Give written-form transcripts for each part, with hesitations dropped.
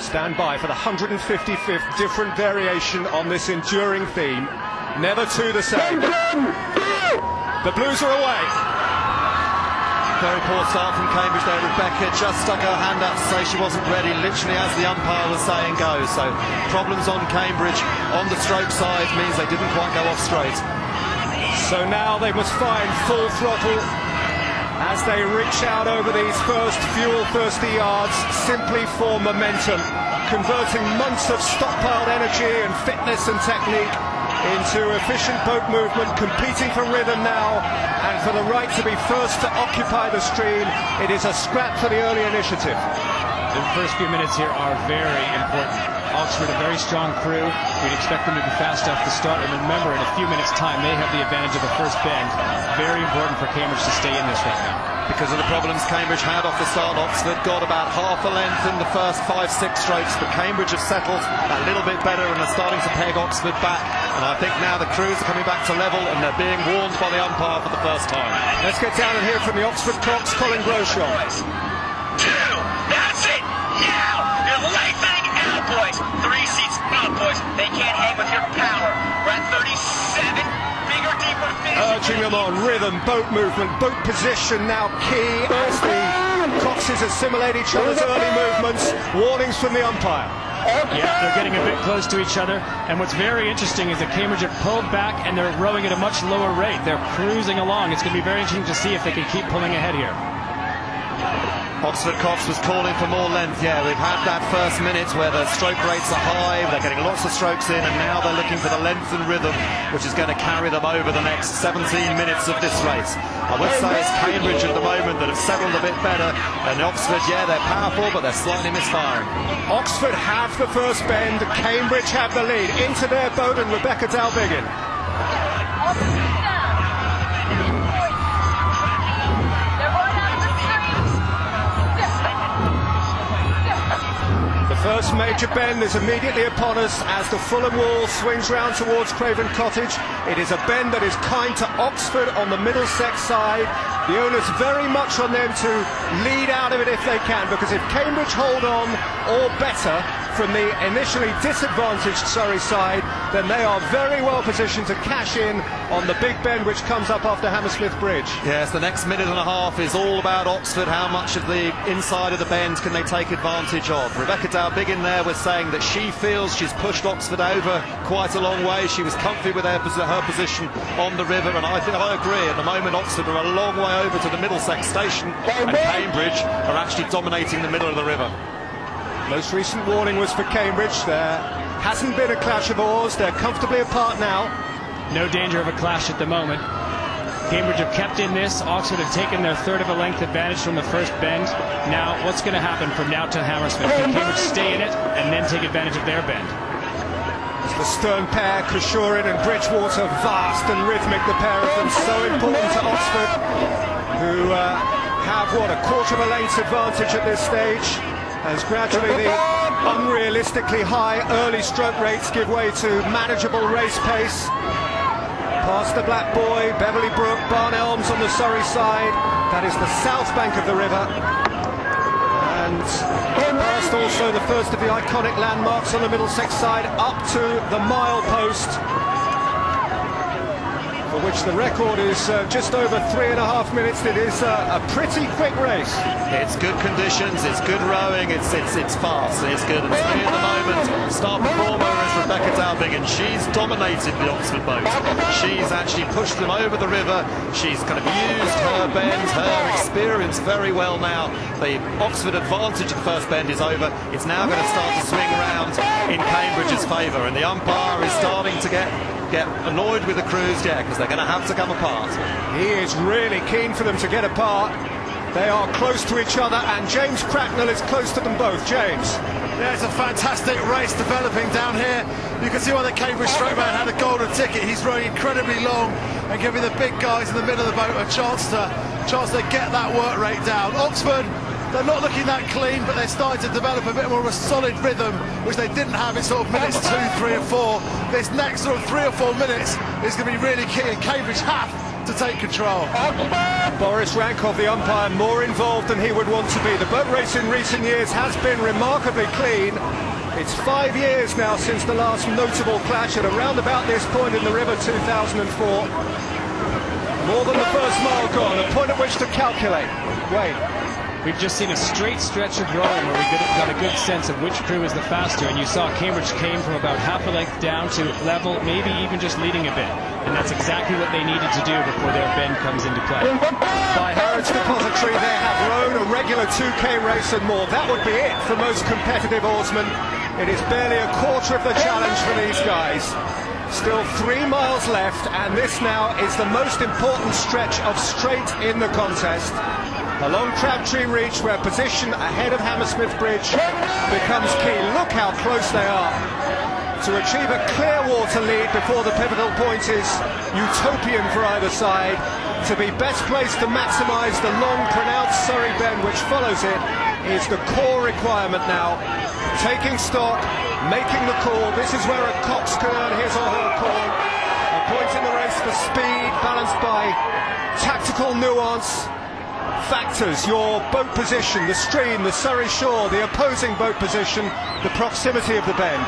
Stand by for the 155th different variation on this enduring theme. Never two the same. The Blues are away. Very poor start from Cambridge there. Rebecca just stuck her hand up to say she wasn't ready, literally as the umpire was saying go. So problems on Cambridge on the stroke side means they didn't quite go off straight. So now they must find full throttle as they reach out over these first fuel-thirsty yards, simply for momentum, converting months of stockpiled energy and fitness and technique into efficient boat movement, competing for rhythm now, and for the right to be first to occupy the stream. It is a scrap for the early initiative. The first few minutes here are very important. Oxford, a very strong crew. We'd expect them to be fast off the start, and remember, in a few minutes' time, they have the advantage of the first bend. Very important for Cambridge to stay in this right now. Because of the problems Cambridge had off the start, Oxford got about half a length in the first 5-6 strokes, but Cambridge have settled a little bit better and are starting to peg Oxford back. And I think now the crews are coming back to level and they're being warned by the umpire for the first time. Let's get down and hear from the Oxford Cox, Colin Grosjean. That's it! Now! You're lengthening out, boys! 3 seats out, boys! They can't hang with your power. We're at 37. Bigger, deeper finish. Urging them on, rhythm, boat movement, boat position now key as the Coxes assimilate each other's early movements. Warnings from the umpire. Yeah, they're getting a bit close to each other, and what's very interesting is that Cambridge have pulled back and they're rowing at a much lower rate. They're cruising along. It's going to be very interesting to see if they can keep pulling ahead here. Oxford Cox was calling for more length. Yeah, we've had that first minute where the stroke rates are high, they're getting lots of strokes in, and now they're looking for the length and rhythm, which is going to carry them over the next 17 minutes of this race. I would say it's Cambridge at the moment that have settled a bit better, and Oxford, yeah, they're powerful, but they're slightly misfiring. Oxford have the first bend, Cambridge have the lead. Into their boat and Rebecca Dalbiggin. First major bend is immediately upon us as the Fulham wall swings round towards Craven Cottage. It is a bend that is kind to Oxford on the Middlesex side. The onus very much on them to lead out of it if they can, because if Cambridge hold on or better from the initially disadvantaged Surrey side, then they are very well positioned to cash in on the big bend which comes up after Hammersmith Bridge. Yes, the next minute and a half is all about Oxford. How much of the inside of the bend can they take advantage of? Rebecca Dalbiggin there was saying that she feels she's pushed Oxford over quite a long way. She was comfy with her position on the river, and I think I agree. At the moment, Oxford are a long way over to the Middlesex station, and Cambridge are actually dominating the middle of the river. Most recent warning was for Cambridge. There hasn't been a clash of oars. They're comfortably apart now. No danger of a clash at the moment. Cambridge have kept in this. Oxford have taken their third of a length advantage from the first bend. Now, what's going to happen from now to Hammersmith? Can Cambridge stay in it and then take advantage of their bend? The stern pair, Koshurin and Bridgewater, vast and rhythmic, the pair of them, so important to Oxford, who have, what, a quarter of a length's advantage at this stage, as gradually the unrealistically high early stroke rates give way to manageable race pace. Past the Black Boy, Beverley Brook, Barn Elms on the Surrey side, that is the south bank of the river. And past also the first of the iconic landmarks on the Middlesex side, up to the mile post, for which the record is just over 3.5 minutes. It is a pretty quick race. It's good conditions, it's good rowing, it's fast, it's good. And for me at the moment, star performer is Rebecca Dalbiggin. She's dominated the Oxford boat. She's actually pushed them over the river. She's kind of used her bend, her experience very well now. The Oxford advantage of the first bend is over. It's now going to start to swing round in Cambridge's favour, and the umpire is starting to get annoyed with the crews, yeah, because they're going to have to come apart. He is really keen for them to get apart. They are close to each other, and James Cracknell is close to them both. James. Yeah, it's a fantastic race developing down here. You can see why the Cambridge strokeman had a golden ticket. He's rowing incredibly long and giving the big guys in the middle of the boat a chance to get that work rate down. Oxford, they're not looking that clean, but they're starting to develop a bit more of a solid rhythm, which they didn't have in sort of minutes 2, 3 and 4. This next sort of 3 or 4 minutes is going to be really key, and Cambridge have to take control. Boris Rankov, the umpire, more involved than he would want to be. The boat race in recent years has been remarkably clean. It's 5 years now since the last notable clash at around about this point in the river, 2004. More than the first mile gone, a point at which to calculate. Wait. We've just seen a straight stretch of rowing where we got a good sense of which crew is the faster, and you saw Cambridge came from about half a length down to level, maybe even just leading a bit. And that's exactly what they needed to do before their bend comes into play. By Harrods Depository, they have rowed a regular 2K race and more. That would be it for most competitive oarsmen. It is barely a quarter of the challenge for these guys. Still 3 miles left, and this now is the most important stretch of straight in the contest. Along Crabtree Reach, where position ahead of Hammersmith Bridge becomes key. Look how close they are. To achieve a clear water lead before the pivotal point is utopian for either side. To be best placed to maximise the long, pronounced Surrey bend which follows it is the core requirement now. Taking stock, making the call. This is where a cox can earn his or her call. A point in the race for speed, balanced by tactical nuance. Factors, your boat position, the stream, the Surrey shore, the opposing boat position, the proximity of the bend.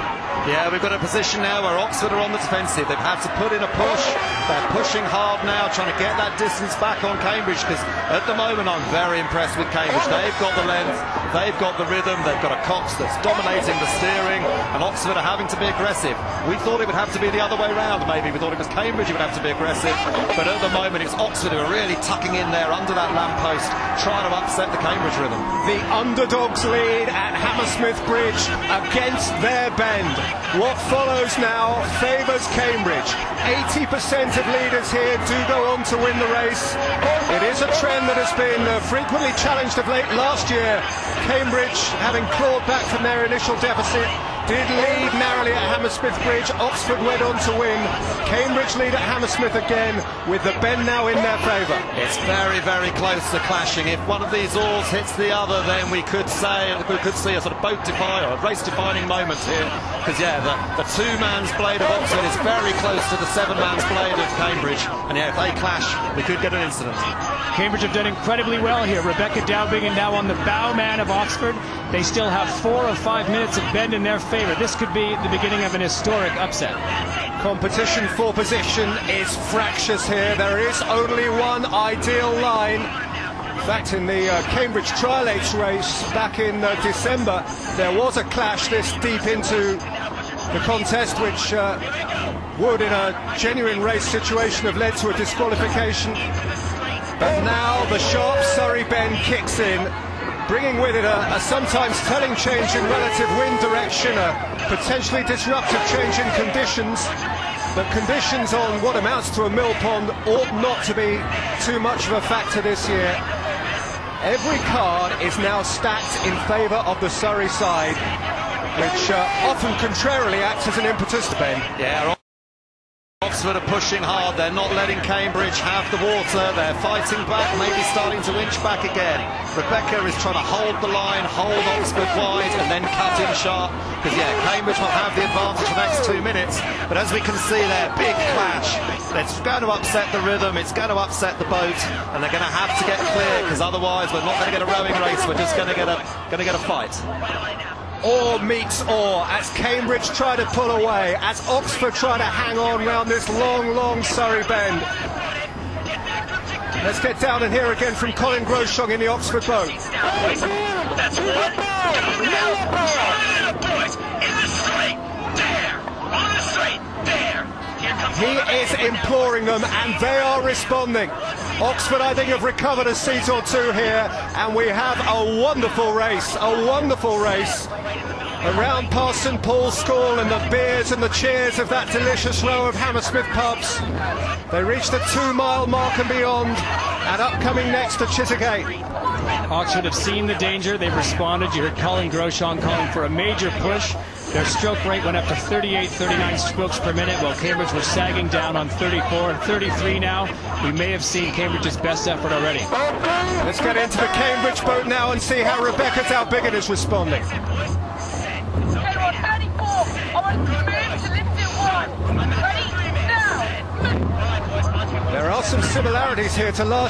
Yeah, we've got a position now where Oxford are on the defensive. They've had to put in a push. They're pushing hard now, trying to get that distance back on Cambridge, because at the moment I'm very impressed with Cambridge. They've got the length, they've got the rhythm, they've got a cox that's dominating the steering, and Oxford are having to be aggressive. We thought it would have to be the other way round, maybe. We thought it was Cambridge who would have to be aggressive, but at the moment it's Oxford who are really tucking in there under that lamppost, trying to upset the Cambridge rhythm. The underdogs lead at Hammersmith Bridge against their bend. What follows now favours Cambridge. 80% of leaders here do go on to win the race. It is a trend that has been frequently challenged of late. Last year, Cambridge, having clawed back from their initial deficit, did lead narrowly at Hammersmith Bridge. Oxford went on to win. Cambridge lead at Hammersmith again, with the bend now in their favour. It's very, very close to clashing. If one of these oars hits the other, then we could see a sort of boat-defining or race-defining moment here. Because, yeah, the two-man's blade of Oxford is very close to the seven-man's blade of Cambridge. And, yeah, if they clash, we could get an incident. Cambridge have done incredibly well here. Rebecca Dowbingen now on the bow man of Oxford. They still have 4 or 5 minutes of bend in their favour. This could be the beginning of an historic upset. Competition for position is fractious here. There is only one ideal line. In fact, in the Cambridge Trial H race back in December, there was a clash this deep into the contest, which would, in a genuine race situation, have led to a disqualification. But now the sharp Surrey bend kicks in, bringing with it a sometimes telling change in relative wind direction, a potentially disruptive change in conditions. But conditions on what amounts to a mill pond ought not to be too much of a factor this year. Every card is now stacked in favour of the Surrey side, which often contrarily acts as an impetus to bend. Yeah, Oxford are pushing hard. They're not letting Cambridge have the water. They're fighting back, maybe starting to inch back again. Rebecca is trying to hold the line, hold Oxford wide, and then cut in sharp. Because, yeah, Cambridge will have the advantage for the next 2 minutes. But as we can see there, big clash. It's going to upset the rhythm. It's going to upset the boat. And they're going to have to get clear, because otherwise we're not going to get a rowing race. We're just going to get a fight. Oar meets oar as Cambridge try to pull away, as Oxford try to hang on round this long, long Surrey bend. Let's get down and hear again from Colin Groshong in the Oxford boat. That's one. Boys, in the straight, there. On the straight, there. Here comes He is imploring them, and they are responding. Oxford, I think, have recovered a seat or two here, and we have a wonderful race, around past St Paul's School, and the beers and the cheers of that delicious row of Hammersmith pubs. They reach the 2 mile mark and beyond, and upcoming next to Chittergate. Oxford have seen the danger, they've responded. You heard Colin Groshong calling for a major push. Their stroke rate went up to 38, 39 strokes per minute, while Cambridge was sagging down on 34 and 33 now. We may have seen Cambridge's best effort already. Let's get into the Cambridge boat now and see how Rebecca Dowbingen is responding. There are some similarities here to last